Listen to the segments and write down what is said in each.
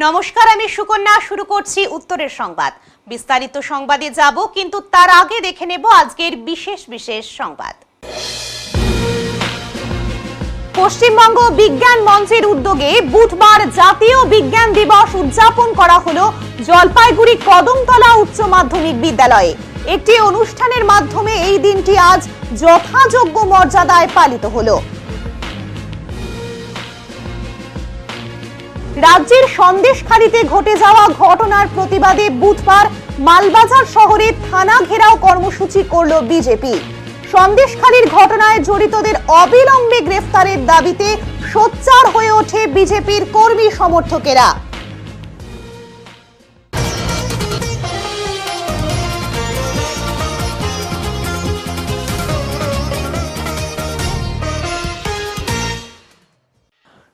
নমস্কার, আমি সুকন্যা। শুরু করছি উত্তরের সংবাদ। বিস্তারিত সংবাদে যাব, কিন্তু তার আগে দেখে নেব আজকের বিশেষ বিশেষ সংবাদ। পশ্চিমবঙ্গ বিজ্ঞান মঞ্চের উদ্যোগে বুধবার জাতীয় বিজ্ঞান দিবস উদযাপন করা হলো জলপাইগুড়ি কদমতলা উচ্চ মাধ্যমিক বিদ্যালয়ে। একটি অনুষ্ঠানের মাধ্যমে এই দিনটি আজ যথাযোগ্য মর্যাদায় পালিত হলো। রাজ্যের সন্দেশখালীতে ঘটে যাওয়া ঘটনার প্রতিবাদে বুধবার মালবাজার শহরে থানা ঘেরাও কর্মসূচি করল বিজেপি। সন্দেশখালীর ঘটনায় জড়িতদের অবিলম্বে গ্রেফতারের দাবিতে সোচ্চার হয়ে ওঠে বিজেপির কর্মী সমর্থকেরা।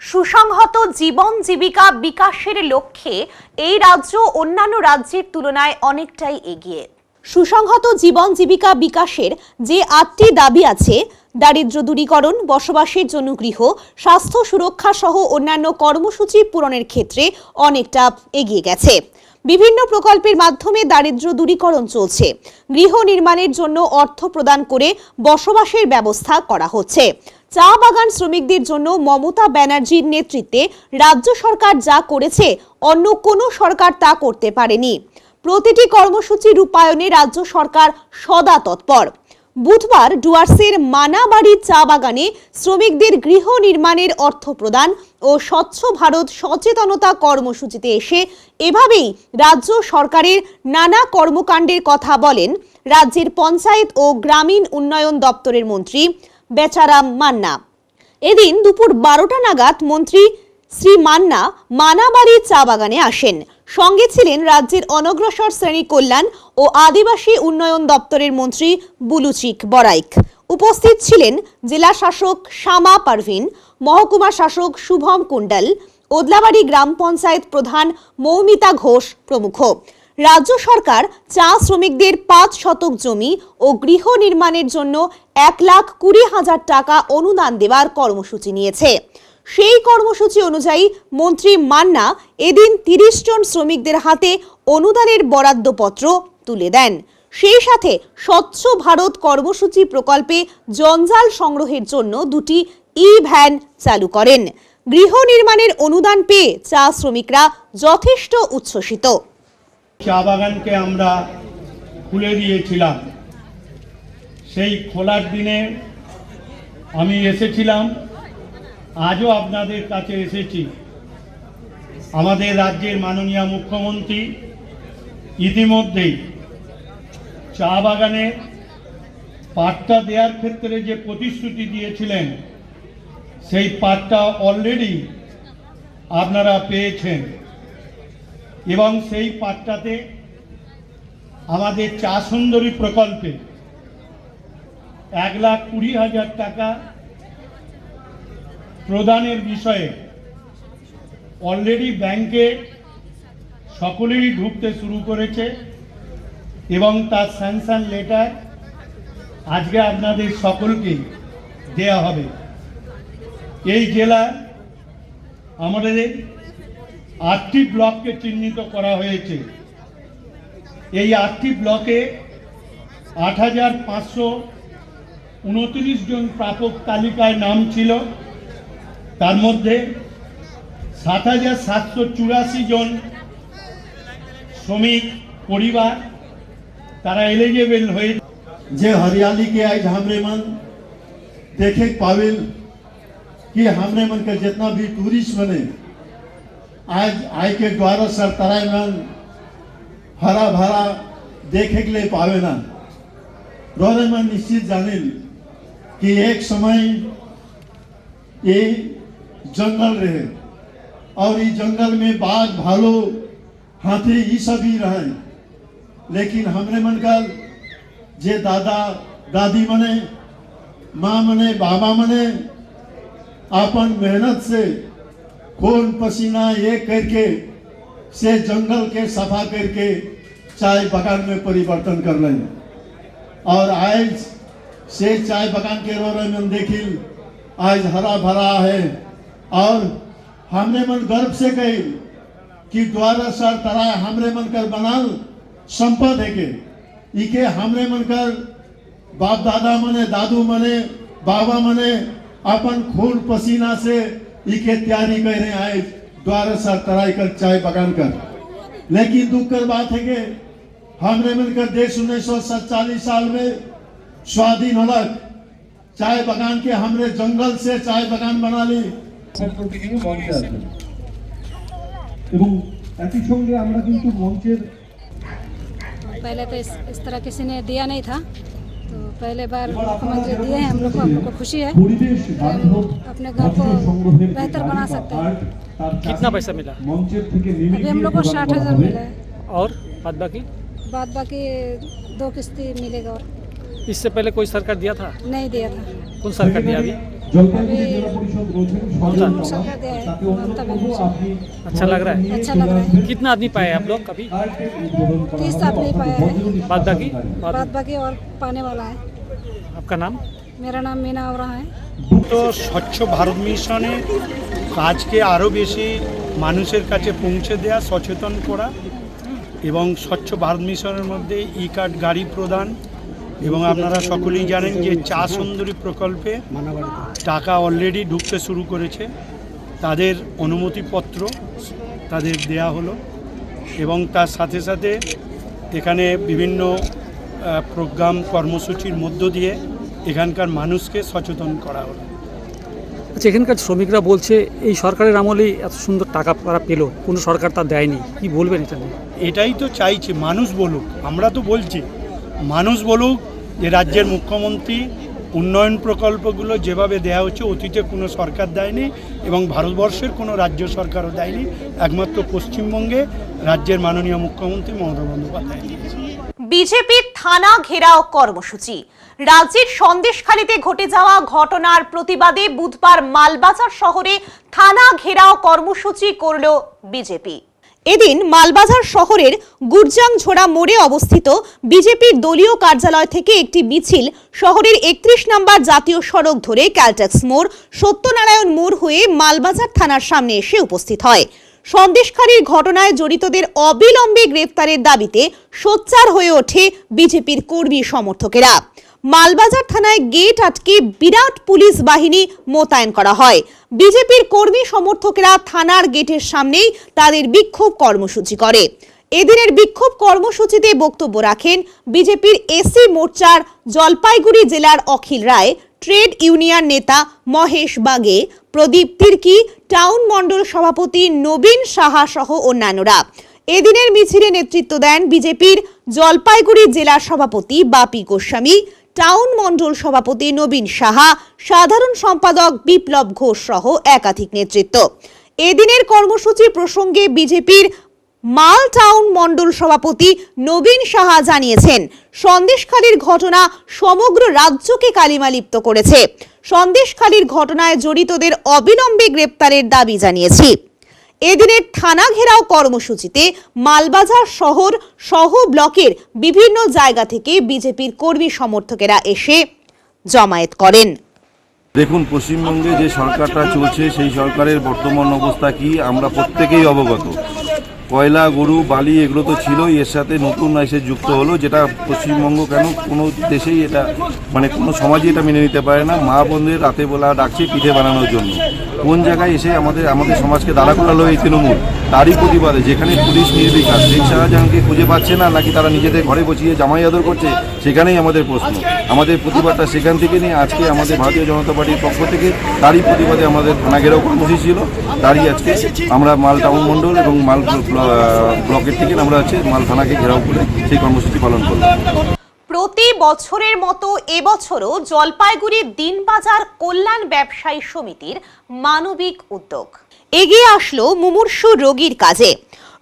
সুসংহত জীবন জীবিকা বিকাশের লক্ষ্যে এই রাজ্য অন্যান্য রাজ্যের তুলনায় অনেকটাই এগিয়ে। সুসংহত জীবন জীবিকা বিকাশের যে 8টি দাবি আছে, দারিদ্র্য দূরীকরণ, বসবাসের জন্য গৃহ, স্বাস্থ্য সুরক্ষা সহ অন্যান্য কর্মসূচি পূরণের ক্ষেত্রে অনেকটা এগিয়ে গেছে। বিভিন্ন প্রকল্পের মাধ্যমে দারিদ্র্য দূরীকরণ চলছে। গৃহ নির্মাণের জন্য অর্থ প্রদান করে বসবাসের ব্যবস্থা করা হচ্ছে। চা বাগান শ্রমিকদের জন্য মমতা ব্যানার্জির নেতৃত্বে রাজ্য সরকার যা করেছে অন্য কোনো সরকার তা করতে পারেনি। প্রতিটি কর্মসূচি রূপায়ণে রাজ্য সরকার সদা তৎপর। বুধবার ডুয়ার্সের মানাবাড়ি চা বাগানে শ্রমিকদের গৃহ নির্মাণের অর্থ প্রদান ও স্বচ্ছ ভারত সচেতনতা কর্মসূচিতে এসে এভাবেই রাজ্য সরকারের নানা কর্মকাণ্ডের কথা বলেন রাজ্যের পঞ্চায়েত ও গ্রামীণ উন্নয়ন দপ্তরের মন্ত্রী বেচারাম মান্না। এদিন দুপুর 12টা নাগাদ মন্ত্রী শ্রী মান্না মানাবাড়ি চা বাগানে আসেন। সঙ্গে ছিলেন রাজ্যের অনগ্রসর শ্রেণী কল্যাণ ও আদিবাসী উন্নয়ন দপ্তরের মন্ত্রী বুলুচিক বরাইক। উপস্থিত ছিলেন জেলা শাসক শ্যামা পারভিন, মহকুমা শাসক শুভম কুণ্ডল, ওদলাবাড়ি গ্রাম পঞ্চায়েত প্রধান মৌমিতা ঘোষ প্রমুখ। রাজ্য সরকার চা শ্রমিকদের 5 শতক জমি ও গৃহ নির্মাণের জন্য 1,20,000 টাকা অনুদান দেওয়ার কর্মসূচি নিয়েছে। সেই কর্মসূচি অনুযায়ী মন্ত্রী মান্না এদিন 30 জন শ্রমিকদের হাতে অনুদানের বরাদ্দপত্র তুলে দেন। সেই সাথে স্বচ্ছ ভারত কর্মসূচি প্রকল্পে জঞ্জাল সংগ্রহের জন্য 2টি ই-ভ্যান চালু করেন। গৃহ নির্মাণের অনুদান পেয়ে চা শ্রমিকরা যথেষ্ট উচ্ছ্বসিত। চা বাগানকে আমরা খুলে দিয়েছিলাম। সেই খোলার দিনে আমি এসেছিলাম, আজও আপনাদের কাছে এসেছি। আমাদের রাজ্যের মাননীয় মুখ্যমন্ত্রী ইতিমধ্যেই চা বাগানে পাট্টা দেওয়ার ক্ষেত্রে যে প্রতিশ্রুতি দিয়েছিলেন, সেই পাট্টা অলরেডি আপনারা পেয়েছেন এবং সেই পাট্টাতে আমাদের চা সুন্দরী প্রকল্পে 1,20,000 টাকা প্রদানের বিষয়ে অলরেডি ব্যাংকে সকলেই ঢুকতে শুরু করেছে এবং তার স্যাংশন লেটার আজকে আপনাদের সকলকে দেয়া হবে। এই জেলা আমাদের 8টি ব্লককে চিহ্নিত করা হয়েছে। এই 8টি ব্লকে 8,529 জন প্রাপক তালিকায় নাম ছিল। তার মধ্যে 7,784 জন শ্রমিক পরিবার তারা এলিজিবল হয়ে जे हरियाली के आज हमरे मन देखे पाविल कि हमरे मन के जितना भी टूरिस्ट बने आज आय के द्वारा सर तराई मन हरा भरा देखे के लिए पावे ना। रोने मन निश्चित जानिल कि एक समय ये जंगल रहे और ये जंगल में बाघ, भालू, हाथी ये सभी रहे, लेकिन हमरे मन का जे दादा दादी मने, माँ मने, बाबा मने अपन मेहनत से खून पसीना ये करके से जंगल के सफा करके चाय बागान में परिवर्तन कर लें। और आज से चाय बागान के रोरे में देखिल आज हरा भरा है और हमने मन गर्व से कही कि द्वारा सर तरा हमरे मन कर बनाल संपद है के इके हमरे मन कर बाप दादा मने दादू मने बाबा मने अपन खून पसीना से इके तैयारी कर रहे आए द्वारा सर तराई कर चाय बगान कर। लेकिन दुख कर बात है कि हमने मिलकर देश 1947 साल में स्वाधीन होलक चाय बगान के हमने जंगल से चाय बगान बना ली। এবং একই সঙ্গে আমরা কিন্তু মঞ্চের पहले तो इस तरह किसी ने दिया नहीं था, तो पहले बार मुख्यमंत्री दिए हैं, हम लोग को खुशी है। পরিবেশ বান্ধব अपने घर को সংগ্রহের बेहतर बना सकते हैं। कितना पैसा मिला মঞ্চের থেকে নেমে अभी हम लोग को 60,000 मिला है और बाद बाकी 2 किस्ती मिलेगा। और इससे पहले कोई सरकार दिया था? नहीं दिया था। कौन सरकार दिया अभी? জলপাইগুড়ি জেলা পরিষদ রয়েছেন সরকার सरकार दिया है, তাতে ममता অনুরোধ बनर्जी। আপনি अच्छा लग रहा है? अच्छा लग रहा है। कितना आदमी पाए आप लोग कभी? কার্ডটি উদ্বোধন করা 30 হবে। आदमी पाया है। बाद बाकी बाद बाकी और पाने वाला है। आपका नाम? मेरा नाम मीना आवरा है। তো স্বচ্ছ ভারত মিশনে কাজকে আরও বেশি মানুষের কাছে পৌঁছে দেওয়া, সচেতন করা এবং স্বচ্ছ ভারত মিশনের মধ্যে ই কার্ড গাড়ি প্রদান এবং আপনারা সকলেই জানেন যে চা সুন্দরী প্রকল্পে টাকা অলরেডি ঢুকতে শুরু করেছে, তাদের অনুমতিপত্র তাদের দেয়া হলো এবং তার সাথে সাথে এখানে বিভিন্ন প্রোগ্রাম কর্মসূচির মধ্য দিয়ে এখানকার মানুষকে সচেতন করা হলো। আচ্ছা, এখানকার শ্রমিকরা বলছে এই সরকারের আমলেই এত সুন্দর টাকা তারা পেলো, কোনো সরকার তা দেয়নি, কি বলবেন এটা নিয়ে? এটাই তো চাইছি, মানুষ বলুক, আমরা তো বলছি মানুষ বলুক যে রাজ্যের মুখ্যমন্ত্রী উন্নয়ন প্রকল্পগুলো যেভাবে দেওয়া হচ্ছে অতীতে কোনো সরকার দেয়নি এবং ভারতবর্ষের কোনো রাজ্য সরকারও দেয়নি, একমাত্র পশ্চিমবঙ্গে রাজ্যের মাননীয় মুখ্যমন্ত্রী মমতা বন্দ্যোপাধ্যায় দিয়েছে। বিজেপির থানা ঘেরাও কর্মসূচি। রাজ্যের সন্দেশখালীতে ঘটে যাওয়া ঘটনার প্রতিবাদে বুধবার মালবাজার শহরে থানা ঘেরাও কর্মসূচি করল বিজেপি। এদিন মালবাজার শহরের গুরজাংঝোড়া মোড়ে অবস্থিত বিজেপির দলীয় কার্যালয় থেকে একটি মিছিল শহরের 31 নম্বর জাতীয় সড়ক ধরে ক্যালটেক্স মোড়, সত্যনারায়ণ মোড় হয়ে মালবাজার থানার সামনে এসে উপস্থিত হয়। সন্দেশখালীর ঘটনায় জড়িতদের অবিলম্বে গ্রেফতারের দাবিতে সোচ্চার হয়ে ওঠে বিজেপির কর্মী সমর্থকেরা। মালবাজার থানায় গেট আটকে বিরাট পুলিশ বাহিনী মোতায়েন করা হয়। বিজেপির কর্মী সমর্থকেরা থানার গেটের সামনেই তাদের বিক্ষোভ কর্মসূচি করে। এদিনের বিক্ষোভ কর্মসূচিতে বক্তব্য রাখেন বিজেপির এসি মোর্চার জলপাইগুড়ি জেলার অখিল রায়, ট্রেড ইউনিয়ন নেতা মহেশ বাগে, প্রদীপ তির্কি, টাউন মণ্ডল সভাপতি নবীন সাহা সহ অন্যান্যরা। এদিনের মিছিলে নেতৃত্ব দেন বিজেপির জলপাইগুড়ি জেলা সভাপতি বাপি গোস্বামী, টাউন মণ্ডল সভাপতি নবীন সাহা, সাধারণ সম্পাদক বিপ্লব ঘোষ সহ একাধিক নেতৃত্ব। এদিনের কর্মসূচি প্রসঙ্গে বিজেপির মাল টাউন মণ্ডল সভাপতি নবীন সাহা জানিয়েছেন, সন্দেশখালীর ঘটনা সমগ্র রাজ্যকে কালিমালিপ্ত করেছে। সন্দেশখালীর ঘটনায় জড়িতদের অবিলম্বে গ্রেপ্তারের দাবি জানিয়েছি। এদিনের থানা ঘেরাও কর্মসূচিতে মালবাজার শহর সহ ব্লকের বিভিন্ন জায়গা থেকে বিজেপির কর্মী সমর্থকেরা এসে জমায়েত করেন। দেখুন, পশ্চিমবঙ্গে যে সরকারটা চলছে সেই সরকারের বর্তমান অবস্থা কি আমরা প্রত্যেকেই অবগত। কয়লা, গরু, বালি এগুলো তো ছিলই, এর সাথে নতুন এসে যুক্ত হলো, যেটা পশ্চিমবঙ্গ কেন কোনো দেশেই এটা মানে কোনো সমাজই এটা মেনে নিতে পারে না। মা বোনদের রাতে বেলা ডাকছে পিঠে বানানোর জন্য, কোন জায়গায় এসে আমাদের সমাজকে দাঁড়া করালো এই তৃণমূল। তারই প্রতিবাদে যেখানে পুলিশ নির্বিকার, শেখ শাহজাহানকে খুঁজে পাচ্ছে না, নাকি তারা নিজেদের ঘরে বসিয়ে জামাই আদর করছে, সেখানেই আমাদের প্রশ্ন। আমাদের প্রতিবাদটা সেখান থেকে নিয়ে আজকে আমাদের ভারতীয় জনতা পার্টির পক্ষ থেকে তারই প্রতিবাদে আমাদের থানা ঘেরাও কর্মসূচি ছিল। তারই আজকে আমরা মাল টাউন মণ্ডল এবং মাল ব্লকের থেকে আমরা মাল থানাকে ঘেরাও করে সেই কর্মসূচি পালন করলাম। প্রতি বছরের মতো এবছরও জলপাইগুড়ি দিনবাজার কল্যাণ ব্যবসায়ী সমিতির মানবিক উদ্যোগ। এগিয়ে আসলো মুমূর্ষু রোগীর কাজে,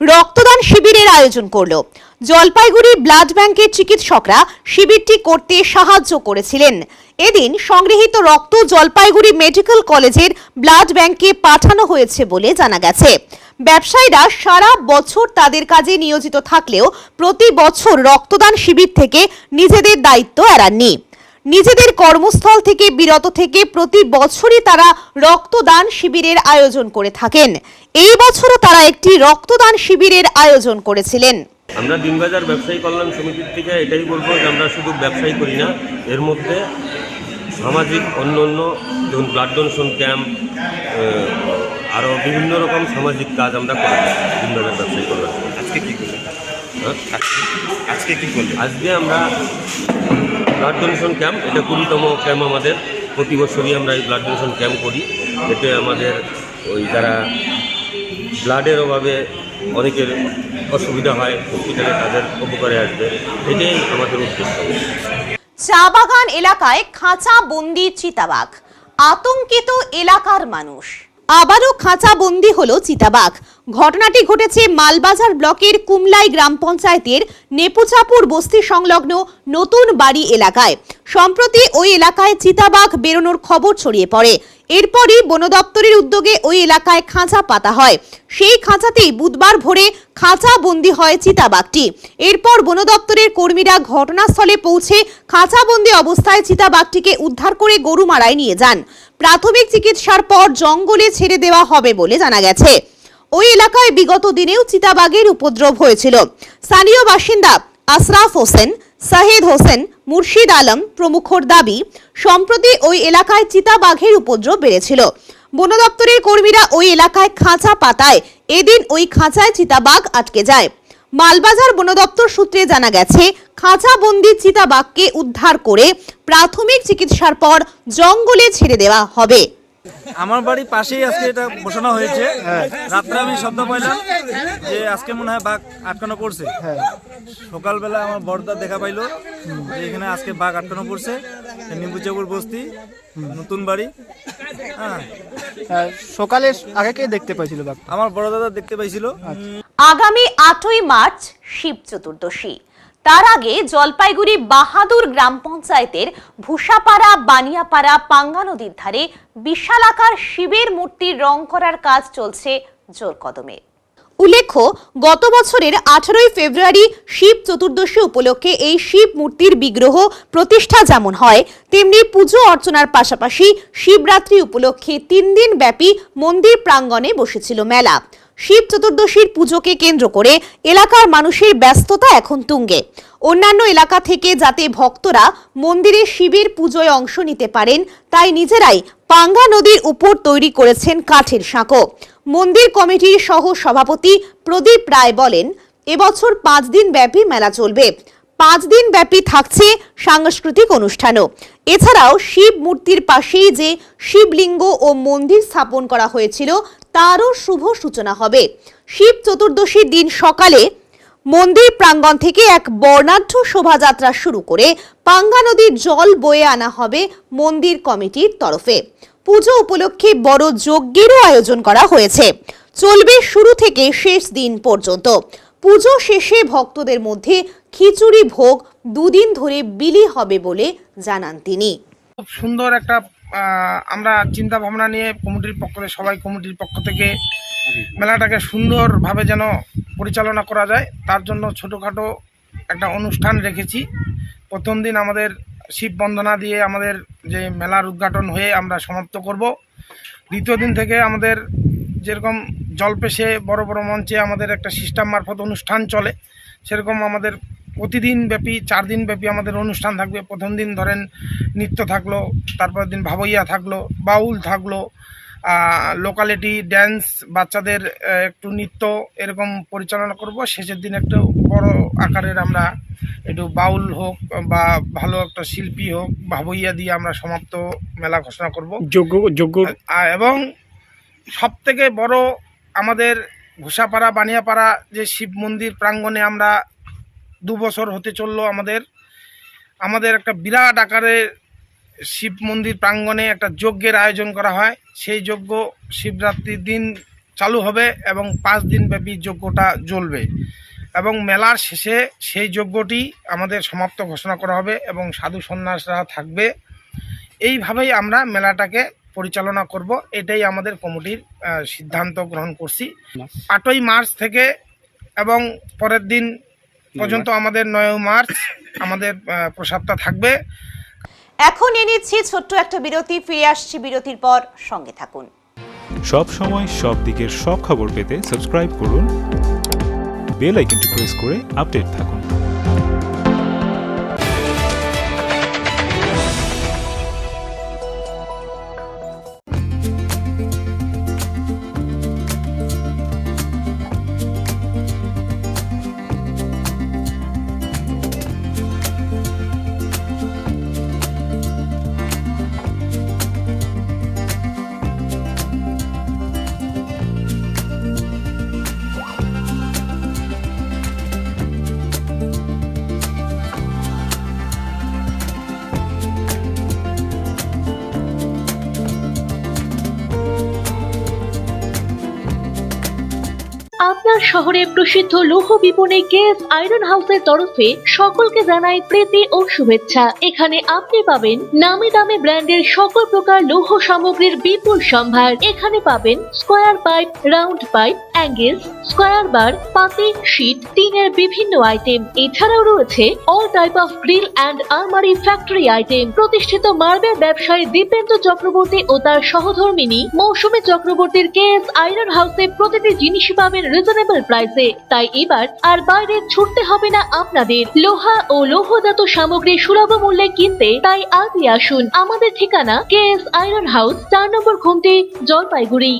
রক্তদান শিবিরের আয়োজন করলো। জলপাইগুড়ি ব্লাড ব্যাংকের চিকিৎসকরা শিবিরটি করতে সাহায্য করেছিলেন। এদিন সংগৃহীত রক্ত জলপাইগুড়ি মেডিকেল কলেজের ব্লাড ব্যাংকে পাঠানো হয়েছে বলে জানা গেছে। ব্যবসায়ীরা সারা বছর তাদের কাজে নিয়োজিত থাকলেও প্রতি বছর রক্তদান শিবির থেকে নিজেদের দায়িত্ব এড়াননি। নিজেদের কর্মস্থল থেকে বিরত থেকে প্রতি বছরই তারা রক্তদান শিবিরের আয়োজন করে থাকেন। এই বছরও তারা একটি রক্তদান শিবিরের আয়োজন করেছিলেন। আমরা দিনবাজার ব্যবসায়ী কল্যাণ সমিতির থেকে এটাই বলবো যে আমরা শুধু ব্যবসায়ী করি না, এর মধ্যে সামাজিক অন্য যেমন ব্লাড ডোনেশন ক্যাম্প, আরও বিভিন্ন রকম সামাজিক কাজ আমরা করি দিনবাজার ব্যবসায়ী কল্যাণ সমিতি। আজকে কি করলেন? আজকে কি করলেন? আজকে আমরা ব্লাড ডোনেশন ক্যাম্প, এটা 20তম ক্যাম্প আমাদের। প্রতি বছরই আমরা এই ব্লাড ডোনেশন ক্যাম্প করি। এতে আমাদের ওই যারা ব্লাডের অভাবে অনেকের অসুবিধা হয়, হসপিটালে তাদের উপকারে আসবে, এটাই আমাদের উদ্দেশ্য। চা বাগান এলাকায় খাঁচা বন্দি চিতাবাঘ, আতঙ্কিত এলাকার মানুষ। আবারও খাঁচা বন্দি হলো চিতাবাঘ। ঘটনাটি ঘটেছে মালবাজার ব্লকের কুমলাই গ্রাম পঞ্চায়েতের নেপুচাপুর বস্তি সংলগ্ন নতুন বাড়ি এলাকায়। সম্প্রতি ওই এলাকায় চিতাবাঘ বেরোনোর খবর ছড়িয়ে পড়ে। এরপরই বন দপ্তরের উদ্যোগে ওই এলাকায় খাঁচা পাতা হয়। সেই খাঁচাতেই বুধবার ভোরে খাঁচা বন্দি হয় চিতাবাঘটি। এরপর বন দপ্তরের কর্মীরা ঘটনাস্থলে পৌঁছে খাঁচা বন্দি অবস্থায় চিতাবাঘটিকে উদ্ধার করে গরুমারায় নিয়ে যান। প্রাথমিক চিকিৎসার পর জঙ্গলে ছেড়ে দেওয়া হবে বলে জানা গেছে। ওই এলাকায় বিগত দিনেও চিতাবাঘের উপদ্রব হয়েছিল। স্থানীয় বাসিন্দা আশরাফ হোসেন, সাহেদ হোসেন, মুর্শিদ আলম প্রমুখর দাবি, সম্প্রতি ওই এলাকায় চিতাবাঘের উপদ্রব বেড়েছিল। বন দপ্তরের কর্মীরা ওই এলাকায় খাঁচা পাতায় এদিন ওই খাঁচায় চিতাবাঘ আটকে যায়। মালবাজার বন দপ্তর সূত্রে জানা গেছে, খাঁচাবন্দি চিতাবাঘকে উদ্ধার করে প্রাথমিক চিকিৎসার পর জঙ্গলে ছেড়ে দেওয়া হবে। আমার বাড়ির পাশেই আজকে এটা বসানো হয়েছে। রাত্রে আমি শব্দ পাইলাম যে আজকে মনে হয় বাঘ আটকানো পড়ছে। সকালবেলা আমার বড়দা দেখা পাইলো যে এখানে আজকে বাঘ আটকানো পড়ছে। নিপুচাপুর বস্তি নতুন বাড়ি। সকালে আগে কে দেখতে পাইছিল বাঘ? আমার বড় দাদা দেখতে পাইছিল। আগামী 8ই মার্চ শিব চতুর্দশী। তার আগে জলপাইগুড়ি বাহাদুর গ্রাম পঞ্চায়েতের ভূষাপাড়া বানিয়াপাড়া পাঙ্গা নদীর ধারে বিশালাকার শিবের মূর্তির রং করার কাজ চলছে জোর কদমে। উল্লেখ্য, গত বছরের 18ই ফেব্রুয়ারি শিব চতুর্দশী উপলক্ষে এই শিব মূর্তির বিগ্রহ প্রতিষ্ঠা যেমন হয়, তেমনি পুজো অর্চনার পাশাপাশি শিবরাত্রি উপলক্ষে 3 দিন ব্যাপী মন্দির প্রাঙ্গণে বসেছিল মেলা। শিব চতুর্দশীর পুজোকে কেন্দ্র করে এলাকার মানুষের ব্যস্ততা এখন তুঙ্গে। অন্যান্য এলাকা থেকে যাতে ভক্তরা মন্দিরে শিবের পুজোয় অংশ নিতে পারেন, তাই নিজেরাই পাঙ্গা নদীর উপর তৈরি করেছেন কাঠের সাঁকো। মন্দির কমিটির সহ সভাপতি প্রদীপ রায় বলেন, এবছর 5 দিন ব্যাপী মেলা চলবে। 5 দিন ব্যাপী থাকছে সাংস্কৃতিক অনুষ্ঠানও। এছাড়াও শিব মূর্তির পাশেই যে শিবলিঙ্গ ও মন্দির স্থাপন করা হয়েছিল তারও শুভ সূচনা হবে। শিব চতুর্দশীর দিন সকালে মন্দির প্রাঙ্গণ থেকে এক বর্ণাঢ্য শোভাযাত্রা শুরু করে পাঙ্গা নদীর জল বয়ে আনা হবে মন্দির কমিটির তরফে। পুজো উপলক্ষে বড় যজ্ঞেরও আয়োজন করা হয়েছে। চলবে শুরু থেকে শেষ দিন পর্যন্ত। পুজো শেষে ভক্তদের মধ্যে খিচুড়ি ভোগ 2 দিন ধরে বিলি হবে বলে জানান তিনি। খুব সুন্দর একটা আমরা চিন্তা ভাবনা নিয়ে কমিটির পক্ষ থেকে সবাই কমিটির পক্ষ থেকে মেলাটাকে সুন্দরভাবে যেন পরিচালনা করা যায়, তার জন্য ছোটোখাটো একটা অনুষ্ঠান রেখেছি। প্রথম দিন আমাদের শিব বন্দনা দিয়ে আমাদের যে মেলার উদ্ঘাটন হয়ে আমরা সমাপ্ত করব। দ্বিতীয় দিন থেকে আমাদের যেরকম জলপেশে বড় বড় মঞ্চে আমাদের একটা সিস্টেম মারফত অনুষ্ঠান চলে, সেরকম আমাদের প্রতিদিন ব্যাপী 4 দিন ব্যাপী আমাদের অনুষ্ঠান থাকবে। প্রথম দিন ধরেন নৃত্য থাকলো, তারপর দিন ভাবইয়া থাকলো, বাউল থাকলো, লোকালিটি ড্যান্স, বাচ্চাদের একটু নৃত্য, এরকম পরিচালনা করব। শেষের দিন একটু বড় আকারের আমরা একটু বাউল হোক বা ভালো একটা শিল্পী হোক, ভাবইয়া দিয়ে আমরা সমাপ্ত মেলা ঘোষণা করব। এবং সব থেকে বড় আমাদের ঘোষাপাড়া বানিয়াপাড়া যে শিব মন্দির প্রাঙ্গণে আমরা 2 বছর হতে চললো আমাদের একটা বিরাট আকারের শিব মন্দির প্রাঙ্গণে একটা যজ্ঞের আয়োজন করা হয়। সেই যজ্ঞ শিবরাত্রির দিন চালু হবে এবং 5 দিন ব্যাপী যজ্ঞটা জ্বলবে এবং মেলার শেষে সেই যজ্ঞটি আমাদের সমাপ্ত ঘোষণা করা হবে এবং সাধু সন্ন্যাসরা থাকবে। এইভাবেই আমরা মেলাটাকে পরিচালনা করব, এটাই আমাদের কমিটির সিদ্ধান্ত গ্রহণ করছি। 8ই মার্চ থেকে এবং পরের দিন পর্যন্ত আমাদের 9 মার্চ আমাদের প্রসাদটা থাকবে। এখন নিয়ে নিচ্ছি ছোট্ট একটা বিরতি, ফিরে আসছি বিরতির পর, সঙ্গে থাকুন। সব সময় সব দিকের সব খবর পেতে সাবস্ক্রাইব করুন, বেল আইকনটি প্রেস করে আপডেট থাকুন। আপনার শহরে প্রসিদ্ধ লৌহ বিপণী কেএস আয়রন হাউসের তরফে সকলকে জানাই প্রীতি ও শুভেচ্ছা। এখানে আপনি পাবেন নামি দামি ব্র্যান্ডের সকল প্রকার লৌহ সামগ্রীর বিপুল সম্ভার। এখানে পাবেন square pipe, round pipe, angle, square bar, পাতি, শীট, টিনের বিভিন্ন আইটেম। এছাড়াও রয়েছে all type of grill and আলমারি ফ্যাক্টরি আইটেম। প্রতিষ্ঠিত মার্বেল ব্যবসায়ী দীপেন্দ্র চক্রবর্তী ও তার সহধর্মিনী মৌসুমী চক্রবর্তীর কেএস আয়রন হাউসে প্রতিটি জিনিসই পাবেন রিজনেবল প্রাইসে। তাই এবার আর বাইরে ছুটতে হবে না আপনাদের। লোহা ও লৌহজাত সামগ্রী সুলভ মূল্যে কিনতে তাই আজই আসুন। আমাদের ঠিকানা কেএস আয়রন হাউস, 4 নম্বর ঘুমটি, জলপাইগুড়ি।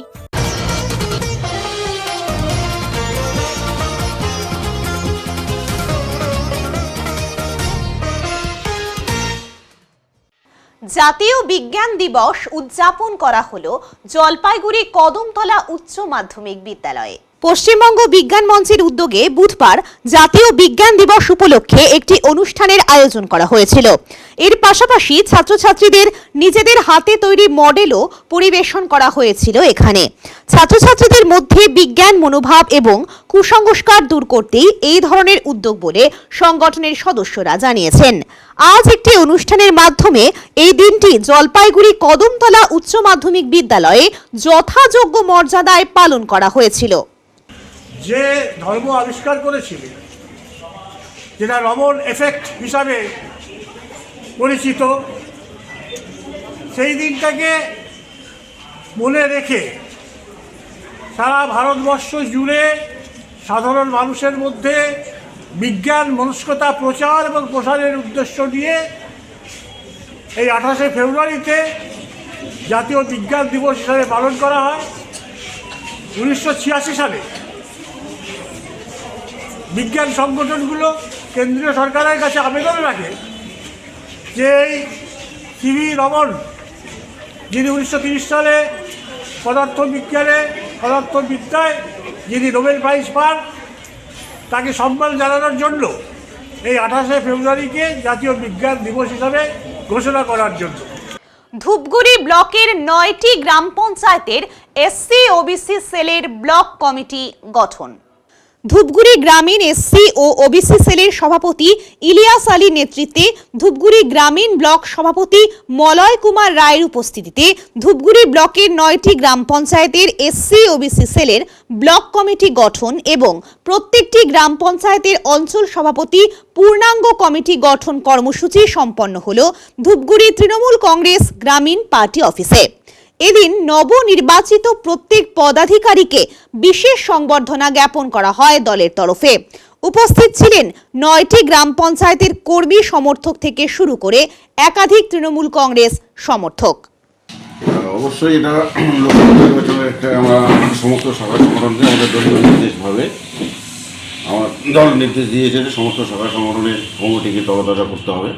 জাতীয় বিজ্ঞান দিবস উদযাপন করা হলো জলপাইগুড়ি কদমতলা উচ্চ মাধ্যমিক বিদ্যালয়ে। পশ্চিমবঙ্গ বিজ্ঞান মঞ্চের উদ্যোগে বুধবার জাতীয় বিজ্ঞান দিবস উপলক্ষে একটি অনুষ্ঠানের আয়োজন করা হয়েছিল। এর পাশাপাশি ছাত্রছাত্রীদের নিজেদের হাতে তৈরি মডেলও পরিবেশন করা হয়েছিল এখানে। ছাত্রছাত্রীদের মধ্যে বিজ্ঞান মনোভাব এবং কুসংস্কার দূর করতেই এই ধরনের উদ্যোগ বলে সংগঠনের সদস্যরা জানিয়েছেন। আজ একটি অনুষ্ঠানের মাধ্যমে এই দিনটি জলপাইগুড়ি কদমতলা উচ্চ মাধ্যমিক বিদ্যালয়ে যথাযোগ্য মর্যাদায় পালন করা হয়েছিল। যে ধর্ম আবিষ্কার করেছিলেন, যেটা রমন এফেক্ট হিসাবে পরিচিত, সেই দিনটাকে মনে রেখে সারা ভারতবর্ষ জুড়ে সাধারণ মানুষের মধ্যে বিজ্ঞান মনস্কতা প্রচার এবং প্রসারের উদ্দেশ্য নিয়ে এই 28শে ফেব্রুয়ারিতে জাতীয় বিজ্ঞান দিবস হিসাবে পালন করা হয়। 1986 সালে বিজ্ঞান সংগঠনগুলো কেন্দ্রীয় সরকারের কাছে আবেদন রাখে যে এই সিভি রমন, যিনি 1930 সালে পদার্থবিদ্যায় যিনি নোবেল প্রাইজ পান, তাকে সম্মান জানানোর জন্য এই 28শে ফেব্রুয়ারিকে জাতীয় বিজ্ঞান দিবস হিসাবে ঘোষণা করার জন্য। ধূপগুড়ি ব্লকের 9টি গ্রাম পঞ্চায়েতের এসসি ওবিসি সেলের ব্লক কমিটি গঠন। ধূপগুড়ি গ্রামীণ এসসি ও ওবিসি সেলের সভাপতি ইলিয়াস আলীর নেতৃত্বে ধূপগুড়ি গ্রামীণ ব্লক সভাপতি মলয় কুমার রায়ের উপস্থিতিতে ধূপগুড়ি ব্লকের 9টি গ্রাম পঞ্চায়েতের এসসি ওবিসি সেলের ব্লক কমিটি গঠন এবং প্রত্যেকটি গ্রাম পঞ্চায়েতের অঞ্চল সভাপতি পূর্ণাঙ্গ কমিটি গঠন কর্মসূচি সম্পন্ন হল ধূপগুড়ি তৃণমূল কংগ্রেস গ্রামীণ পার্টি অফিসে। এদিন নবনির্বাচিত প্রত্যেক পদাধিকারীকে বিশেষ সংবর্ধনা জ্ঞাপন করা হয় দলের তরফে। উপস্থিত ছিলেন 9টি গ্রাম পঞ্চায়েতের কর্মী সমর্থক থেকে শুরু করে একাধিক তৃণমূল কংগ্রেস সমর্থক। অবশ্যই এটা লোকসভা নির্বাচনের একটা আমরা সমস্ত সভা সংগঠনকে আমাদের দলীয় নির্দেশভাবে আমার দল নির্দেশ দিয়েছে যে সমস্ত সভা সংগঠনের কমিটিকে তরতাজা করতে হবে।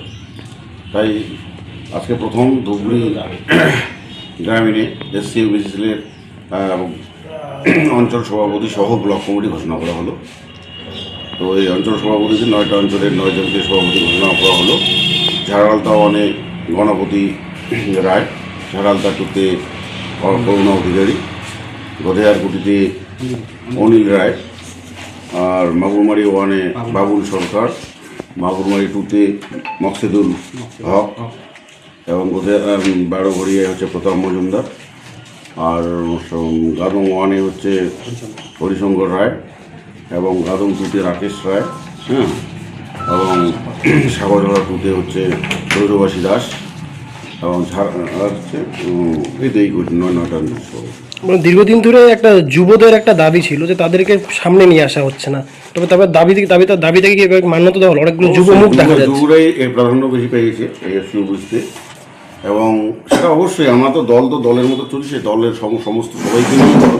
তাই আজকে প্রথম ধূপগুড়ি গ্রামীণে এসসি ওবিসি সেলের অঞ্চল সভাপতি সহ ব্লক কমিটি ঘোষণা করা হলো। তো এই অঞ্চল সভাপতিতে 9টা অঞ্চলের 9 জনকে সভাপতি ঘোষণা করা হলো। ঝাড়ালতা 1-এ গণপতি রায়, ঝাড়ালতা 2-তে করুণা অধিকারী, গধেয়ারকুটিতে অনিল রায়, আর মাগুরমারি 1-এ বাবুল সরকার, মাগুরমারি 2-তে মকসেদুল হক এবং বারোঘড়িয়ায় হচ্ছে প্রতাপ মজুমদার, আর গাদং 1-এ হচ্ছে হরিশঙ্কর রায় এবং গাদং 2-তে রাকেশ রায়, এবং সাগরঝোলা 2-তে হচ্ছে চৈরবাসী দাস এবং হচ্ছে এটাই করছে 9টা মানে দীর্ঘদিন ধরে একটা যুবদের একটা দাবি ছিল যে তাদেরকে সামনে নিয়ে আসা হচ্ছে না, তবে তারপর দাবি থেকে কি মান্যতা দেওয়া হলো? অনেকগুলো যুবমুখ দেখা যাচ্ছে। যুবরাই এর প্রাধান্য বেশি পেয়েছে এই এসসি বুঝতে, এবং সেটা অবশ্যই আমরা তো দলের মতো চলছে, দলের সমস্ত সবাইকে নিয়ে দল,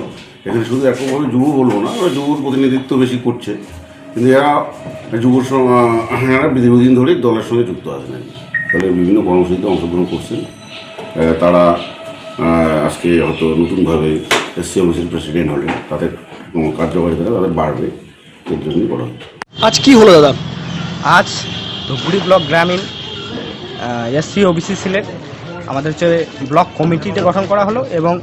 এখানে শুধু একভাবে যুব বলবো না, ওরা যুবর প্রতিনিধিত্ব বেশি করছে, কিন্তু এরা এরা দীর্ঘদিন ধরেই দলের সঙ্গে যুক্ত আছেন, দলের বিভিন্ন কর্মসূচিতে অংশগ্রহণ করছেন। তারা আজকে হয়তো নতুনভাবে এসসি অফিসের প্রেসিডেন্ট হলেন, তাদের কার্যকারিতা তাদের বাড়বে, এর জন্যই করা হচ্ছে। আজ কি হলো দাদা? আজ ধুপগুড়ি ব্লক গ্রামীণ এসসি ওবিসি সিলেট আমাদের হচ্ছে ব্লক কমিটিতে গঠন করা হলো, এবং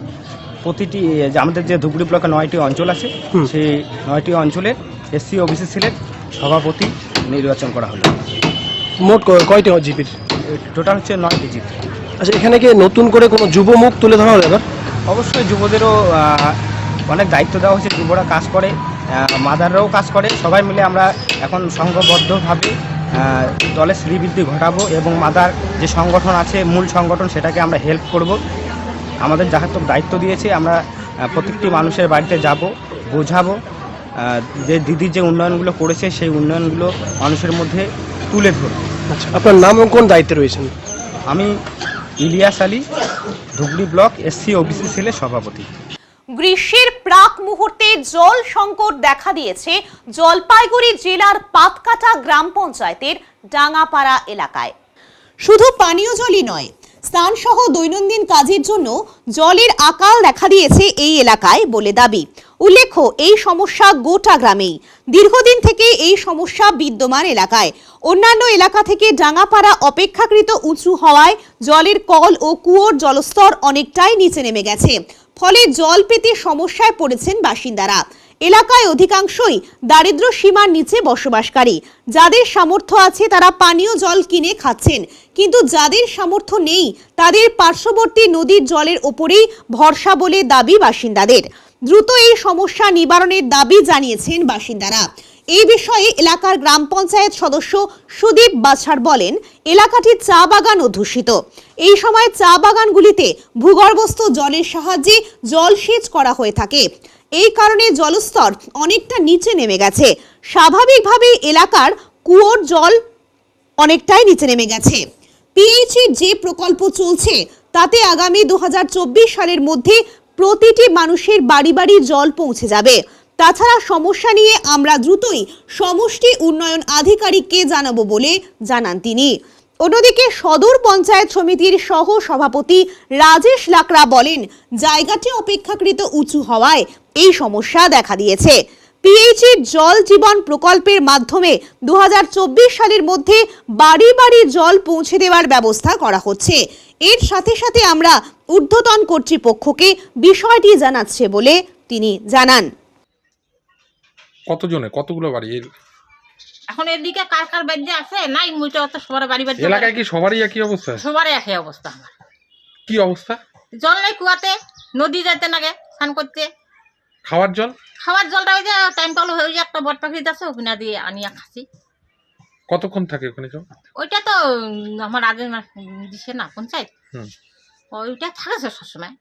প্রতিটি যে আমাদের যে ধুপগুড়ি ব্লকে 9টি অঞ্চল আছে, সেই 9টি অঞ্চলের এসসি ওবিসি সিলেট সভাপতি নির্বাচন করা হলো। মোট কয়টি জিপির? টোটাল হচ্ছে 9টি জিপি। আচ্ছা, এখানে কি নতুন করে কোনো যুবমুখ তুলে ধরা হলো এবার? অবশ্যই যুবদেরও অনেক দায়িত্ব দেওয়া হয়েছে, যুবরা কাজ করে, মাদাররাও কাজ করে, সবাই মিলে আমরা এখন সংঘবদ্ধভাবে দলের শ্রীবৃদ্ধি ঘটাবো, এবং মাদার যে সংগঠন আছে মূল সংগঠন সেটাকে আমরা হেল্প করব। আমাদের যাহা তো দায়িত্ব দিয়েছে, আমরা প্রত্যেকটি মানুষের বাড়িতে যাব, বোঝাবো, যে দিদির যে উন্নয়নগুলো করেছে সেই উন্নয়নগুলো মানুষের মধ্যে তুলে ধরব। আচ্ছা, আপনার নাম এবং কোন দায়িত্বে রয়েছেন? আমি Ilias Ali, Dhupguri block SC OBC সেলের সভাপতি। গ্রীষ্মের প্রাক মুহূর্তে জল সংকট দেখা দিয়েছে জলপাইগুড়ি জেলার পাতকাটা গ্রাম পঞ্চায়েতের ডাঙ্গাপাড়া এলাকায়। শুধু পানীয় জলই নয়, স্নান সহ দৈনন্দিন কাজের জন্য জলের আকাল দেখা দিয়েছে এই এলাকায় বলে দাবি। উল্লেখ্য, এই সমস্যা গোটা গ্রামেই দীর্ঘদিন থেকে এই সমস্যা বিদ্যমান এলাকায়। অন্যান্য এলাকা থেকে ডাঙ্গাপাড়া অপেক্ষাকৃত উঁচু হওয়ায় জলের কল ও কুয়োর জলস্তর অনেকটাই নিচে নেমে গেছে, ফলে জল পেতে সমস্যায় পড়েছেন বাসিন্দারা। এলাকায় অধিকাংশই দারিদ্র্য সীমার নিচে বসবাসকারী। যাদের সামর্থ্য আছে তারা পানীয় জল কিনে খাচ্ছেন, কিন্তু যাদের সামর্থ্য নেই তাদের পার্শ্ববর্তী নদীর জলের ওপরেই ভরসা বলে দাবি বাসিন্দাদের। দ্রুত এই সমস্যা নিবারণের দাবি জানিয়েছেন বাসিন্দারা। এই বিষয়ে এলাকার গ্রাম পঞ্চায়েত সদস্য সুদীপ বাছাড় বলেন, এলাকাটি চা বাগান অধ্যুষিত। এই সময় চা বাগানগুলিতে ভূগর্ভস্থ জলের সাহায্যে জলসেচ করা হয়ে থাকে। এই কারণে জলস্তর অনেকটা নিচে নেমে গেছে। স্বাভাবিকভাবেই এলাকার কুয়োর জল অনেকটাই নিচে নেমে গেছে। পিএইচই যে প্রকল্প চলছে তাতে আগামী 2024 সালের মধ্যে প্রতিটি মানুষের বাড়ি বাড়ি জল পৌঁছে যাবে। তাছাড়া সমস্যা নিয়ে আমরা দ্রুতই সমষ্টি উন্নয়ন আধিকারিককে জানাবো বলে জানান তিনি। অন্যদিকে সদর পঞ্চায়েত সমিতির সহ সভাপতি রাজেশ লাকড়া বলেন, জায়গাটি অপেক্ষাকৃত উঁচু হওয়ায় এই সমস্যা দেখা দিয়েছে। পিএইচই জল জীবন প্রকল্পের মাধ্যমে 2024 সালের মধ্যে বাড়ি বাড়ি জল পৌঁছে দেওয়ার ব্যবস্থা করা হচ্ছে। এর সাথে সাথে আমরা ঊর্ধ্বতন কর্তৃপক্ষকে বিষয়টি জানাচ্ছে বলে তিনি জানান। কতগুলো বাড়ি এখন এদিকে কার কার বাড়ি আছে নাই মুইটা তো সবার বাড়ি বাড়ি এলাকায় কি সবারই একই অবস্থা? সবারই একই অবস্থা। আমার কি অবস্থা? জল নাই কুয়াতে, নদী যাইতে লাগে স্নান করতে। খাওয়ার জলটা ওই যে টাইম কল হয়ে যায়, একটা বট পাখি আছে ওখানে দিয়ে আনিয়া খাসি। কতক্ষণ থাকে ওখানে জল? ওইটা তো আমার আগে দিছে না পঞ্চায়েত, ওইটা থাকে সবসময়।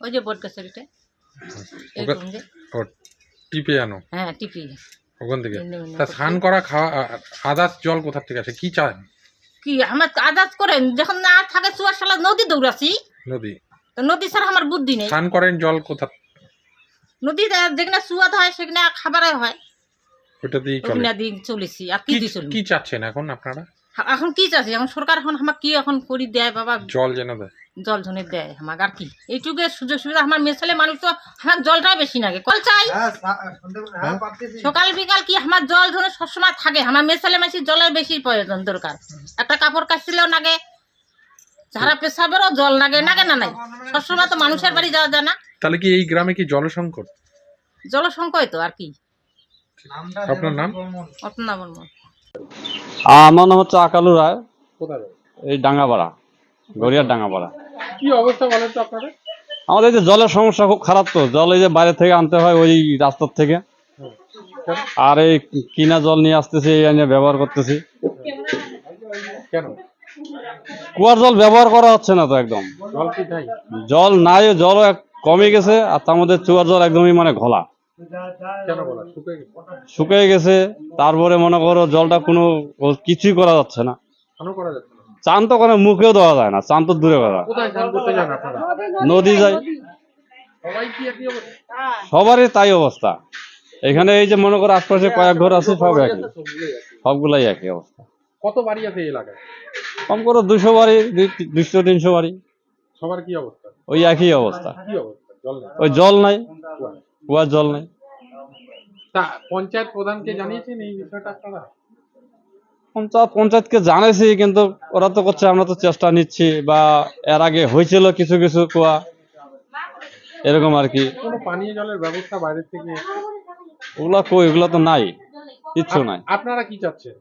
ওই যে বট গাছের টিপে আনো? হ্যাঁ, টিপি ওখান থেকে। তা স্নান করা, খাওয়া, আদার্স জল কোথা থেকে আসে? কি চান? কি আমার আদার্স করেন যখন না থাকে চুয়ার সালা নদী দৌড়াছি। নদী ছাড়া আমার বুদ্ধি নেই। স্নান করেন জল কোথা? নদী যেখানে চুয়াত হয় সেখানে খাবারে হয়, ওটা দিয়ে চলেছি। আর কি দিয়ে চলবে? কি চাচ্ছেন এখন আপনারা? এখন কি চাচ্ছি, এখন সরকার এখন আমাকে কি এখন করি দেয় বাবা? জল যেন দেয়, জল ধনে দেয় আমাকে। আর কি এইটুকু সুযোগ সুবিধা আমার মেয়ে ছেলে মানুষ তো আমার জলটাই বেশি লাগে। কল চাই সকাল বিকাল, কি আমার জল ধনে সবসময় থাকে। আমার মেয়ে ছেলে মাসি জলের বেশি প্রয়োজন দরকার। একটা কাপড় কাচলেও লাগে, ঝাড়া পেশাবেরও জল লাগে না নাই। সবসময় তো মানুষের বাড়ি যাওয়া যায় না। তাহলে কি এই গ্রামে কি জল সংকট? জল সংকট তো আর কি। আপনার নাম? অর্পণা বর্মন। আমার নাম হচ্ছে আকালু রায়। কোথায়? এই ডাঙ্গাপাড়া, গড়িয়ার ডাঙ্গাপাড়া। কি অবস্থা বলেন তো আপনারা? আমাদের এই যে জলের সমস্যা খুব খারাপ, তো জল এই যে বাইরে থেকে আনতে হয় ওই রাস্তার থেকে, আর এই কিনা জল নিয়ে আসতেছি, এই নিয়ে ব্যবহার করতেছি। কেন? কুয়ার জল ব্যবহার করা হচ্ছে না তো একদম। জল কি নাই? জল নাই, জলও কমে গেছে, আর তার মধ্যে চুয়ার জল একদমই মানে ঘোলা কেন বলা শুকিয়ে গেছে? শুকিয়ে গেছে। তারপরে মনে করো জলটা কোনো কিছুই করা যাচ্ছে না। কেন করা যাচ্ছে না? চান তো কোনো মুখেও দেওয়া যায় না, চান তো দূরে কথা। কোথায় চান করতে যান আপনারা? নদী যায়, সবাই কি একই অবস্থা? সবারই তাই অবস্থা। এখানে এই যে মনে করো আশপাশে কয়েক ঘর আছে, সব একই, সবগুলাই একই অবস্থা। কত বাড়ি আছে এই এলাকায়? কম করে 200 বাড়ি, 200-300 বাড়ি, সবার কি অবস্থা? ওই একই অবস্থা। কি অবস্থা? জল নেই? ওই জল নাই, কুয়ার জল নাই। তা পঞ্চায়েত প্রধানকে জানিয়েছেন এই বিষয়টা আপনারা? পঞ্চায়েতকে জানাইছি, কিন্তু ওরা তো করছে আমরা তো চেষ্টা নিচ্ছি, বা এর আগে হয়েছিল কিছু কিছু কুয়া এরকম আর কি। কোনো পানীয় জলের ব্যবস্থা বাইরে থেকে? ওগুলা কই, ওগুলা তো নাই, কিচ্ছু নাই। আপনারা কি চাচ্ছেন?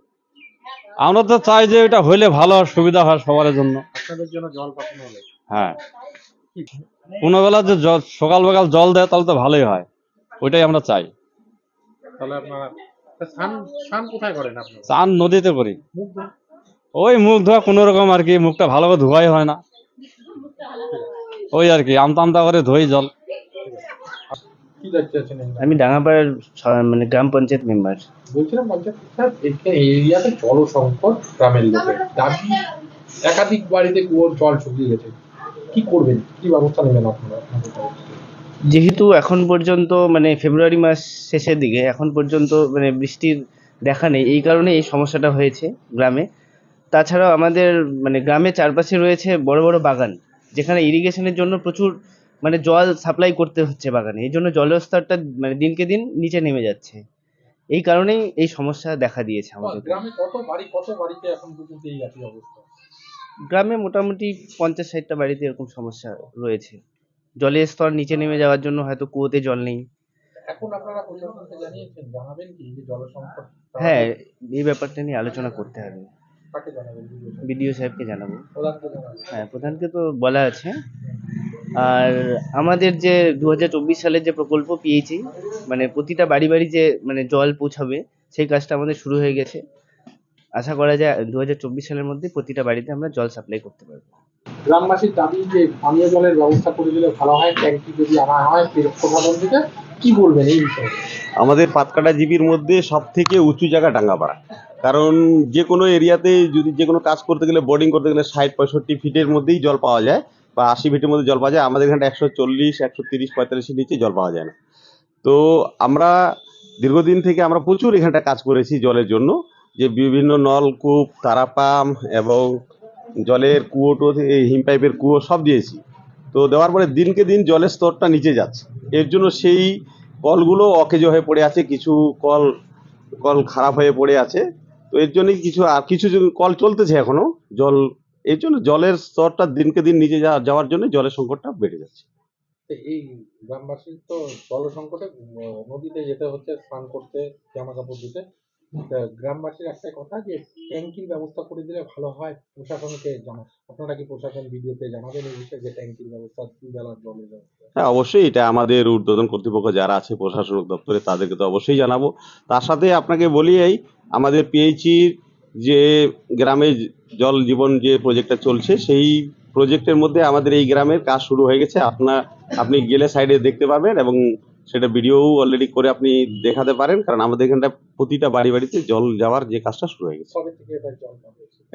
আমরা তো চাই যে এটা হইলে ভালো হয়, সুবিধা হয় সবার জন্য। আপনাদের জন্য জল পাঠানো হলে? হ্যাঁ, কোনো বেলা যে সকাল বেকাল জল দেয় তাহলে তো ভালোই হয়, ওইটাই আমরা চাই। তাহলে আপনারা স্নান কোথায় করেন আপনারা? চান নদীতে করি। মুখ ধোয়া? ওই মুখ ধোয়া কোনো রকম আর কি, মুখটা ভালো করে ধোয়াই হয় না, ওই আর কি আমতা আমতা করে ধোই জল। কি দায়িত্বে আছেন? আমি ডাঙ্গাপাড়ার মানে গ্রাম পঞ্চায়েত মেম্বার। বলছিলাম পঞ্চায়েত এরিয়াতে জল সংকট, গ্রামের লোকের দাবি, একাধিক বাড়িতে কুয়োর জল শুকিয়ে গেছে, কি করবেন, কি ব্যবস্থা নেবেন আপনারা? যেহেতু এখন পর্যন্ত মানে ফেব্রুয়ারি মাস শেষের দিকে এখন পর্যন্ত মানে বৃষ্টির দেখা নেই, এই কারণে এই সমস্যাটা হয়েছে গ্রামে। তাছাড়াও আমাদের মানে গ্রামে চারপাশে রয়েছে বড় বড় বাগান, যেখানে ইরিগেশনের জন্য প্রচুর মানে জল সাপ্লাই করতে হচ্ছে বাগানে, এই জন্য জলের স্তরটা মানে দিনকে দিন নিচে নেমে যাচ্ছে। এই কারণেই এই সমস্যা দেখা দিয়েছে আমাদের গ্রামে। কত বাড়িতে এখন পর্যন্ত এই একই অবস্থা? গ্রামে মোটামুটি 50-60টা বাড়িতে এরকম সমস্যা রয়েছে। জলের স্তর নিচে নেমে যাওয়ার জন্য হয়তো কুয়োতে জল নেই। এখন আপনারা প্রশাসনকে জানিয়েছেন, জানাবেন কি যে জল সংকট? হ্যাঁ, এই ব্যাপারটা নিয়ে আলোচনা করতে হবে। কাকে জানাবেন? বিডিও সাহেবকে জানাবো। প্রধানকে জানাবেন? হ্যাঁ, প্রধানকে তো বলা আছে। আর আমাদের যে 2024 সালের যে প্রকল্প পেয়েছি, মানে প্রতিটা বাড়ি বাড়ি যে মানে জল পৌঁছাবে, সেই কাজটা আমাদের শুরু হয়ে গেছে। আশা করা যায় 2024 সালের মধ্যে প্রতিটা বাড়িতে আমরা জল সাপ্লাই করতে পারবো। গ্রামবাসীর দাবি যে পানীয় জলের ব্যবস্থা করে দিলে ভালো হয়, ট্যাঙ্কি যদি আনা হয় প্রশাসন থেকে, কি বলবেন এই বিষয়ে? আমাদের পাতকাটা জিপির মধ্যে সব থেকে উঁচু জায়গা ডাঙ্গাপাড়া, কারণ যে কোনো এরিয়াতে যদি যে কোনো কাজ করতে গেলে, বোর্ডিং করতে গেলে 60-65 ফিটের মধ্যেই জল পাওয়া যায়, বা 80 ফিটের মধ্যে জল পাওয়া যায়। আমাদের এখানে 140, 130, 45 নিচে জল পাওয়া যায় না। তো আমরা দীর্ঘদিন থেকে আমরা প্রচুর এখানটা কাজ করেছি জলের জন্য, যে বিভিন্ন নলকূপ, তারা পাম্প এবং জলের কুয়োটো, হিম পাইপের কুয়ো সব দিয়েছি। তো দেওয়ার পরে দিনকে দিন জলের স্তরটা নিচে যাচ্ছে। এর জন্য সেই কলগুলো অকেজো হয়ে পড়ে আছে, কিছু কল খারাপ হয়ে পড়ে আছে। তো এর জন্যই কিছু কল চলতেছে এখনো জল, এর জন্য জলের স্তরটা দিনকে দিন নিচে যাওয়ার জন্য জলের সংকটটা বেড়ে যাচ্ছে। এই গ্রামবাসীর তো জল সংকটে নদীতে যেতে হচ্ছে স্নান করতে, জামা কাপড় ধুতে। গ্রামবাসীর একটা কথা যে ট্যাঙ্কির ব্যবস্থা করে দিলে ভালো হয়, প্রশাসনকে আপনারা কি প্রশাসন ভিডিওতে জানাবেন এই বিষয়ে যে ট্যাঙ্কির ব্যবস্থা, দুবেলার জলের ব্যবস্থা? হ্যাঁ, অবশ্যই এটা আমাদের ঊর্ধ্বতন কর্তৃপক্ষ যারা আছে প্রশাসনিক দপ্তরে তাদেরকে তো অবশ্যই জানাবো। তার সাথে আপনাকে বলি, আমাদের পিএইচির যে গ্রামে জল জীবন যে প্রজেক্টটা চলছে, সেই প্রজেক্টের মধ্যে আমাদের এই গ্রামের কাজ শুরু হয়ে গেছে। আপনি গেলে সাইডে দেখতে পাবেন, এবং সেটা ভিডিও অলরেডি করে আপনি দেখাতে পারেন, কারণ আমাদের এখানটা প্রতিটা বাড়ি বাড়িতে জল যাওয়ার যে কাজটা শুরু হয়ে গেছে।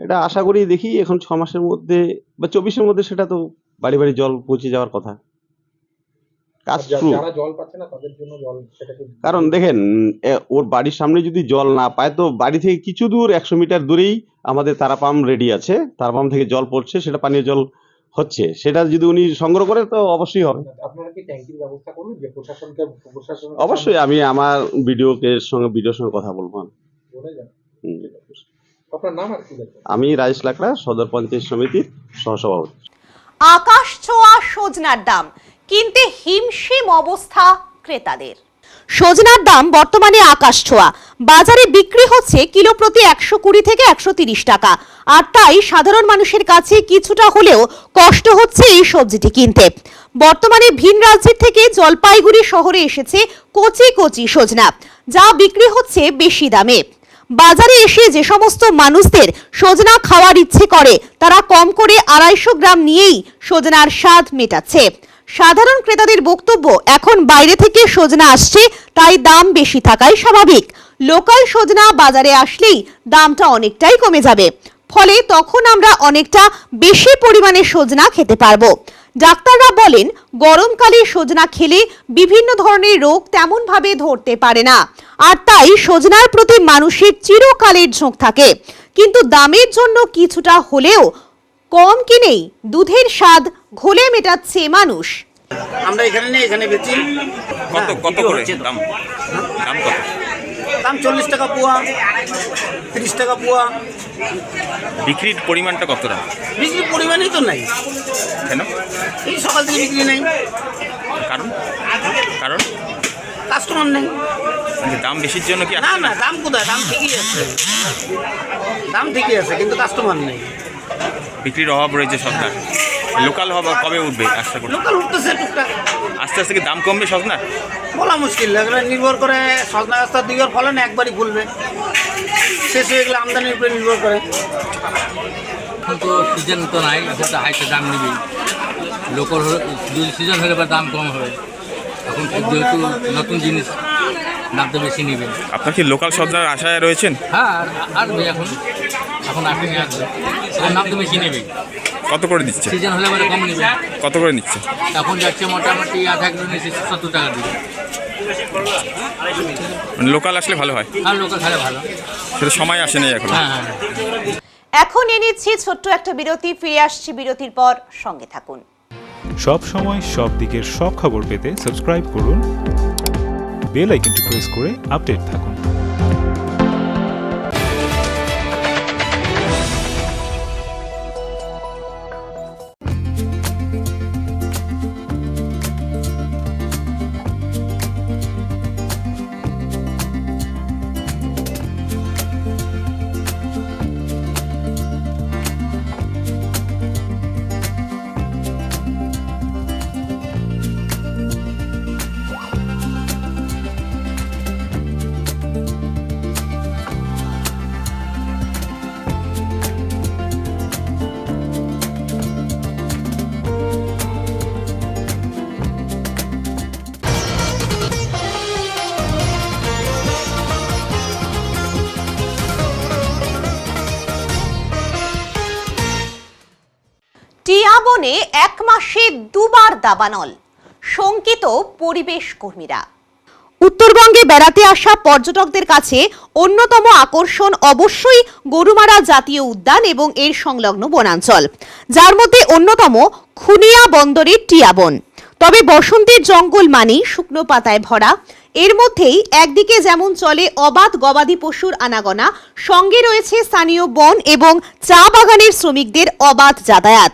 এটা আশা করি দেখি এখন 6 মাসের মধ্যে বা 24-এর মধ্যে সেটা তো বাড়ি বাড়ি জল পৌঁছে যাওয়ার কথা। কাজ শুরু। যারা জল পাচ্ছে না তাদের জন্য জল, সেটাকে কারণ দেখেন, ওর বাড়ির সামনে যদি জল না পায়, তো বাড়ি থেকে কিছু দূর 100 মিটার দূরেই আমাদের তারা পাম্প রেডি আছে, তারা পাম্প থেকে জল পড়ছে, সেটা পানীয় জল হচ্ছে। সেটা যদি উনি সংগ্রহ করে তো অবশ্যই হবে। আপনারা কি ট্যাঙ্কির ব্যবস্থা করবেন যে প্রশাসন? অবশ্যই আমি আমার ভিডিওর সঙ্গে কথা বলবো। আপনার নাম আর কি? আমি রাজেশ লাকড়া, সদর পঞ্চায়েত সমিতির সহসভাপতি। আকাশ ছোঁয়া সজনার দাম, কিনতে হিমশিম অবস্থা ক্রেতাদের। সজনার দাম বর্তমানে আকাশ ছোঁয়া, বাজারে বিক্রি হচ্ছে কিলো প্রতি 120 থেকে 130 টাকা। আর তাই সাধারণ মানুষের কাছে কিছুটা হলেও কষ্ট হচ্ছে এই সবজিটি কিনতে। বর্তমানে ভিন রাজ্যের থেকে জলপাইগুড়ি শহরে এসেছে কচি কচি সজনা, যা বিক্রি হচ্ছে বেশি দামে। বাজারে এসে যে সমস্ত মানুষদের সজনা খাওয়ার ইচ্ছে করে তারা কম করে 250 গ্রাম নিয়েই সজনার স্বাদ মেটাচ্ছে। সাধারণ ক্রেতাদের বক্তব্য, এখন বাইরে থেকে সজনা আসছে তাই দাম বেশি থাকাই স্বাভাবিক। লোকাল সজনা বাজারে আসলেই দামটা অনেকটাই কমে যাবে, ফলে তখন আমরা অনেকটা বেশি পরিমাণে সজনা খেতে পারবো। ডাক্তাররা বলেন গরমকালে সজনা খেলে বিভিন্ন ধরনের রোগ তেমন ভাবে ধরতে পারে না, আর তাই সজনার প্রতি মানুষের চিরকালের ঝোঁক থাকে। কিন্তু দামের জন্য কিছুটা হলেও কম কিনেই দুধের স্বাদ ঘোলে মেটাচ্ছে মানুষ। আমরা এখানে নেই, এখানে বেচি। কত কত করে দাম? দাম কত? দাম 40 টাকা পোয়া, 30 টাকা পোয়া। বিক্রির পরিমাণটা কতটা? বিক্রির পরিমাণই তো নাই। কেন? এই সকাল থেকে বিক্রি নেই। কারণ? কারণ কাস্টমার নেই। দাম বেশির জন্য কি? না না, দাম কোথায়? দাম ঠিকই আছে, দাম ঠিকই আছে, কিন্তু কাস্টমার নেই। বিক্রির অভাব রয়েছে সজনার। লোকাল হওয়া কবে উঠবে আশা করি? লোকাল উঠতেছে টুকটাক। আস্তে আস্তে কি দাম কমবে সজনার? বলা মুশকিল, এগুলো নির্ভর করে সজনা গাছটা 2 ফলন একবারই ফুলবে, শেষ হয়ে গেলে আমদানির উপরে নির্ভর করে। এখন তো সিজন তো নাই, এখন তো হাইতে দাম নেবেই। লোকাল যদি সিজন হলে বা দাম কম হবে। এখন যেহেতু নতুন জিনিস, দাম তো বেশি নেবে। আপনার কি লোকাল সজনার আশায় রয়েছেন? হ্যাঁ, আসবে এখন আসেনি, আসবে, এখন দাম তো বেশি নেবে। কত করে দিচ্ছে? সিজন হলে মানে কম নেবে। কত করে নিচ্ছে? এখন যাচ্ছে মোটামুটি 1/2 কিলো নিচ্ছে 70 টাকা দিয়ে। মানে লোকাল আসলে ভালো হয়? হ্যাঁ, লোকাল খেলে ভালো। সেটা সময় আসেনি এখন। হ্যাঁ, এখন এনেছি ছোট্ট একটা বিরতি, ফিরে আসছি বিরতির পর, সঙ্গে থাকুন। সব সময় সব দিকের সব খবর পেতে সাবস্ক্রাইব করুন, বেল আইকনটি প্রেস করে আপডেট থাকুন। টিয়া বনে 1 মাসে 2 বার দাবানল, শঙ্কিত পরিবেশ কর্মীরা। উত্তরবঙ্গে বেড়াতে আসা পর্যটকদের কাছে অন্যতম আকর্ষণ অবশ্যই গরুমারা জাতীয় উদ্যান এবং এর সংলগ্ন বনাঞ্চল, যার মধ্যে অন্যতম খুনিয়া বন্দরের টিয়া বন। তবে বসন্তের জঙ্গল মানেই শুকনো পাতায় ভরা। এর মধ্যেই একদিকে যেমন চলে অবাধ গবাদি পশুর আনাগোনা, সঙ্গে রয়েছে স্থানীয় বন এবং চা বাগানের শ্রমিকদের অবাধ যাতায়াত।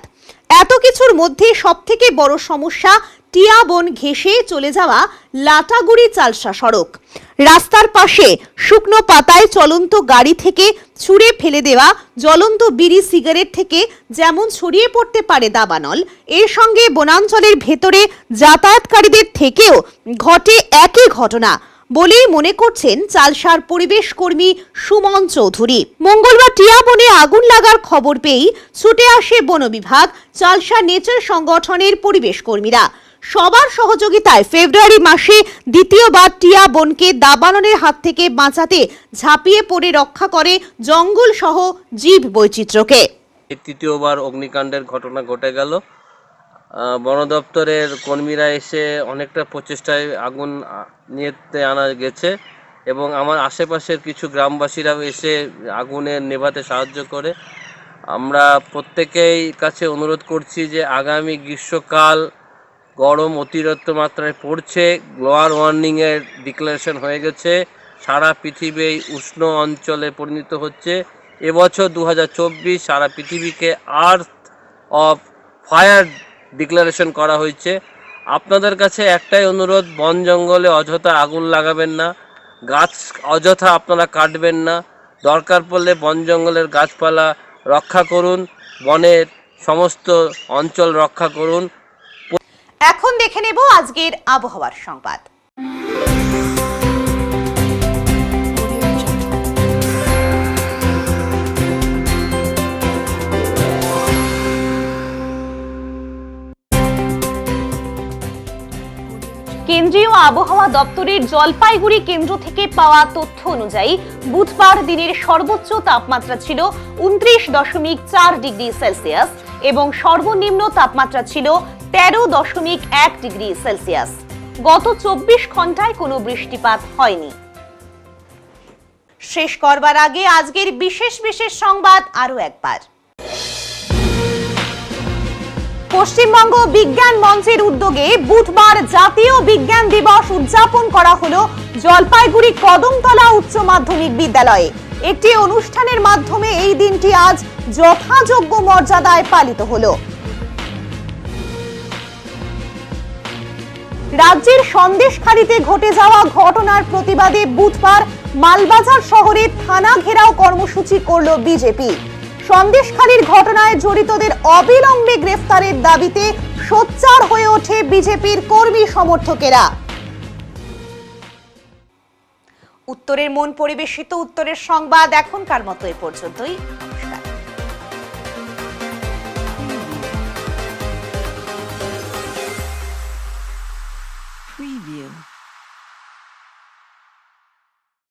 এত কিছুর মধ্যে সবথেকে বড় সমস্যা টিয়া বন ঘেঁষে চলে যাওয়া লাটাগুড়ি চালসা সড়ক। রাস্তার পাশে শুকনো পাতায় চলন্ত গাড়ি থেকে ছুঁড়ে ফেলে দেওয়া জ্বলন্ত বিড়ি সিগারেট থেকে যেমন ছড়িয়ে পড়তে পারে দাবানল, এর সঙ্গে বনাঞ্চলের ভেতরে যাতায়াতকারীদের থেকেও ঘটে একই ঘটনা বলেই মনে করছেন চালসার পরিবেশ কর্মী সুমন চৌধুরী। মঙ্গলবার টিয়া বনে আগুন লাগার খবর পেয়েই ছুটে আসে বন বিভাগ, চালসা নেচার সংগঠনের পরিবেশ কর্মীরা। সবার সহযোগিতায় ফেব্রুয়ারি মাসে দ্বিতীয়বার টিয়া বনকে দাবানলের হাত থেকে বাঁচাতে ঝাঁপিয়ে পড়ে রক্ষা করে জঙ্গল সহ জীব বৈচিত্র্যকে। তৃতীয়বার অগ্নিকাণ্ডের ঘটনা ঘটে গেল। বন দপ্তরের কর্মীরা এসে অনেকটা প্রচেষ্টায় আগুন নিয়ে আনা গেছে এবং আমার আশেপাশের কিছু গ্রামবাসীরাও এসে আগুনে নেভাতে সাহায্য করে। আমরা প্রত্যেকেই কাছে অনুরোধ করছি যে আগামী গ্রীষ্মকাল গরম অতিরিক্ত মাত্রায় পড়ছে, গ্লোবাল ওয়ার্মিংয়ের ডিক্লারেশন হয়ে গেছে, সারা পৃথিবী উষ্ণ অঞ্চলে পরিণত হচ্ছে। এবছর 2024 সারা পৃথিবীকে আর্থ অফ ফায়ার ডিক্লারেশন করা হয়েছে। আপনাদের কাছে একটাই অনুরোধ, বন জঙ্গলে অযথা আগুন লাগাবেন না, গাছ অযথা আপনারা কাটবেন না, দরকার পড়লে বন জঙ্গলের গাছপালা রক্ষা করুন, বনের সমস্ত অঞ্চল রক্ষা করুন। এখন দেখে নেব আজকের আবহাওয়ার সংবাদ। আবহাওয়া দপ্তরের জলপাইগুড়ি কেন্দ্র থেকে পাওয়া তথ্য অনুযায়ী বুধবার দিনের সর্বোচ্চ তাপমাত্রা ছিল 29.4 ডিগ্রি সেলসিয়াস এবং সর্বনিম্ন তাপমাত্রা ছিল 13.1 ডিগ্রি সেলসিয়াস। গত 24 ঘন্টায় কোনো বৃষ্টিপাত হয়নি। শেষ করবার আগে আজকের বিশেষ সংবাদ আরো একবার। পশ্চিমবঙ্গ বিজ্ঞান মঞ্চের উদ্যোগে বুধবার জাতীয় বিজ্ঞান দিবস উদযাপন করা হলো জলপাইগুড়ি কদমতলা উচ্চ মাধ্যমিক বিদ্যালয়ে। একটি অনুষ্ঠানের মাধ্যমে এই দিনটি আজ যথাযোগ্য মর্যাদায় পালিত হলো। রাজ্যের সন্দেশখালীতে ঘটে যাওয়া ঘটনার প্রতিবাদে বুধবার মালবাজার শহরে থানা ঘেরাও কর্মসূচি করল বিজেপি। সন্দেশখালীর ঘটনায় জড়িতদের অবিলম্বে গ্রেফতারের দাবিতে সোচ্চার হয়ে ওঠে বিজেপির কর্মী সমর্থকেরা। উত্তরের মন পরিবেশিত উত্তরের সংবাদ এখনকার মতো এ পর্যন্তই। Preview.